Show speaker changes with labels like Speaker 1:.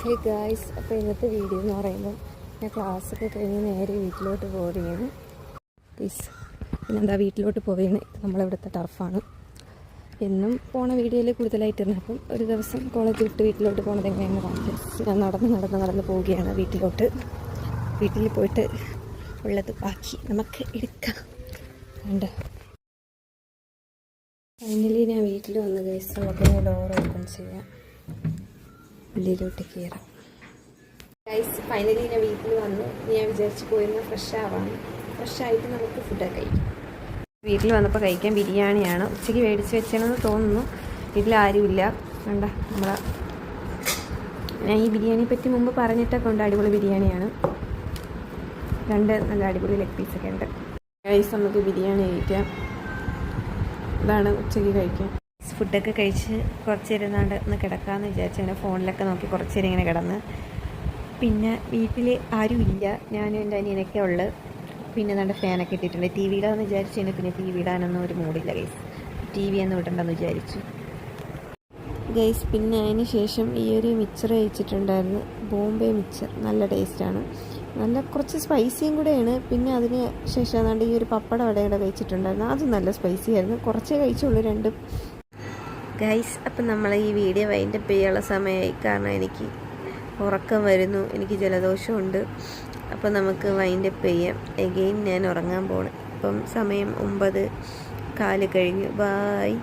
Speaker 1: Hey guys, അപ്പോൾ ഇന്നത്തെ video എന്ന് പറയുമ്പോൾ ഞാൻ ക്ലാസ്സൊക്കെ കഴിഞ്ഞ് നേരെ വീട്ടിലോട്ട് പോവുകയാണ്. പിന്നെന്താ വീട്ടിലോട്ട് പോവുകയാണ്. നമ്മളിവിടുത്തെ ടർഫാണ്. എന്നും പോണ വീഡിയോയിൽ കൂടുതലായിട്ടിരുന്നു. അപ്പം ഒരു ദിവസം കോളേജ് വിട്ട് വീട്ടിലോട്ട് പോകുന്നത് എങ്ങനെയാണ് കാണിച്ചു. ഞാൻ നടന്ന് പോവുകയാണ് വീട്ടിലോട്ട്. വീട്ടിൽ പോയിട്ട് ഉള്ളത് ബാക്കി നമുക്ക് എടുക്കാം. കണ്ടോ, ഫൈനലി ഞാൻ വീട്ടിൽ വന്ന് ഗൈസ്. നമുക്ക് ഡോർ ഓപ്പൺ ചെയ്യാം, ഉള്ളിലോട്ട് കയറാം. ഗൈസ് ഫൈനലി ഞാൻ വീട്ടിൽ വന്ന് ഞാൻ വിചാരിച്ച് പോയിരുന്ന ഫ്രഷായിട്ട് നമുക്ക് ഫുഡൊക്കെ കഴിക്കാം. വീട്ടിൽ വന്നപ്പോൾ കഴിക്കാൻ ബിരിയാണിയാണ്. ഉച്ചയ്ക്ക് മേടിച്ച് വെച്ചതെന്ന് തോന്നുന്നു. വീട്ടിൽ ആരുമില്ല. കണ്ട ഞാൻ ഈ ബിരിയാണിയെ പറ്റി മുമ്പ് പറഞ്ഞിട്ടൊക്കെ ഉണ്ട്. അടിപൊളി ബിരിയാണിയാണ്. 2 നല്ല അടിപൊളി ലെഗ് പീസൊക്കെ ഉണ്ട്. ഗൈസ് നമുക്ക് ബിരിയാണി കഴിക്കാം. ഇതാണ് ഉച്ചയ്ക്ക് കഴിക്കാൻ. ഫുഡൊക്കെ കഴിച്ച് കുറച്ച് ഇരുന്നാണ്ട് ഒന്ന് കിടക്കാമെന്ന് വിചാരിച്ചു. അങ്ങനെ ഫോണിലൊക്കെ നോക്കി കുറച്ച് നേരം ഇങ്ങനെ കിടന്ന്. പിന്നെ വീട്ടിൽ ആരുമില്ല, ഞാനും എൻ്റെ അനിയനൊക്കെ ഉള്ളത്. പിന്നെ നല്ല ഫാനൊക്കെ ഇട്ടിട്ടുണ്ട്. ടി വി ഇടാമെന്ന് വിചാരിച്ചു. പിന്നെ ടി വി ഇടാനൊന്നും ഒരു മൂടില്ല ഗൈസ്. ടി വി ഒന്നും ഇടണ്ടെന്ന് വിചാരിച്ചു ഗൈസ്. പിന്നെ അതിന് ശേഷം ഈ ഒരു മിക്സർ കഴിച്ചിട്ടുണ്ടായിരുന്നു, ബോംബെ മിക്സർ. നല്ല ടേസ്റ്റാണ്, നല്ല കുറച്ച് സ്പൈസിയും കൂടെയാണ്. പിന്നെ അതിന് ശേഷം ഏതാണ്ട് ഈ ഒരു പപ്പട വടയുടെ കഴിച്ചിട്ടുണ്ടായിരുന്നു, അതും നല്ല സ്പൈസി ആയിരുന്നു. കുറച്ചേ കഴിച്ചുള്ളൂ, 2 ഗൈസ്. അപ്പം നമ്മൾ ഈ വീഡിയോ വൈൻഡപ്പ് ചെയ്യാനുള്ള സമയമായി. കാരണം എനിക്ക് ഉറക്കം വരുന്നു, എനിക്ക് ജലദോഷമുണ്ട്. അപ്പം നമുക്ക് വൈൻഡപ്പ് ചെയ്യാം. എഗെയിൻ ഞാൻ ഉറങ്ങാൻ പോണ്. അപ്പം സമയം 9:15 കഴിഞ്ഞു. ബായ്.